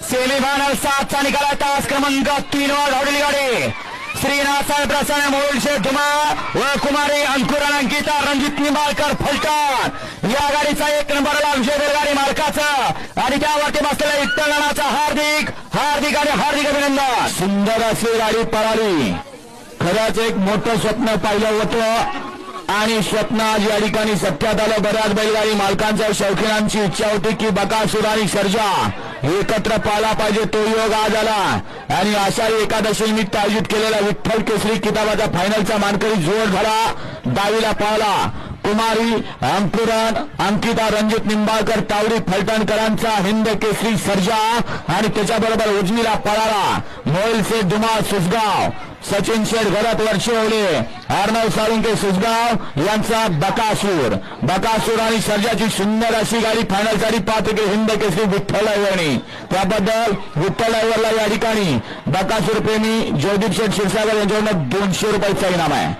Semifinal 7चा निकाल तास क्रमांक 3 वर धावलेली गाडी श्रीनाथसाहेब प्रसन्न मोहोळशे धुमा व कुमारी अंकुरण अंकिता रणजित निंबाळकर फलटण या गाडीचा 1 नंबरला विजय बैलगाडी मालकाचा आणि त्यावरती बसलेल्या विठ्ठलनाचा हार्दिक अभिनंदन। सुंदर अशी गाडी पळाली। खरंच एक मोठं स्वप्न पाहिलं होतं आणि स्वप्न आज या ठिकाणी सत्यात आलं। बऱ्याच बैलगाडी मालकांच्या शौकीनांची इच्छा होती की बकासूर आणि सर्जा एकत्र पाला पाहिजे, तो योग आज आला आणि आषाढी एकादशी निमित्त आयोजित केलेला विठ्ठल केसरी किताबाचा फायनलचा मानकरी जोड झाला। दावीला पाळला कुमारी अंकुरण अंकिता रणजित निंबाळकर तावडी फलटणकरांचा हिंद केसरी सर्जा आणि त्याच्याबरोबर उजनीला पळाला मोहोळशे धुमा सुसगाव सचिन शेठ घरात वर्षवले अर्णव साळुंके सुसगाव यांचा बकासूर आणि सर्जाची सुंदर अशी गाडी फायनलसाठी पाहतो की हिंद केसरी विठ्ठल ड्रायव्हरनी। त्याबद्दल विठ्ठल ड्रायव्हरला या ठिकाणी बकासूर प्रेमी जयदीप शेठ क्षीरसागर यांच्याकडून 200 रुपयाचा इनाम आहे।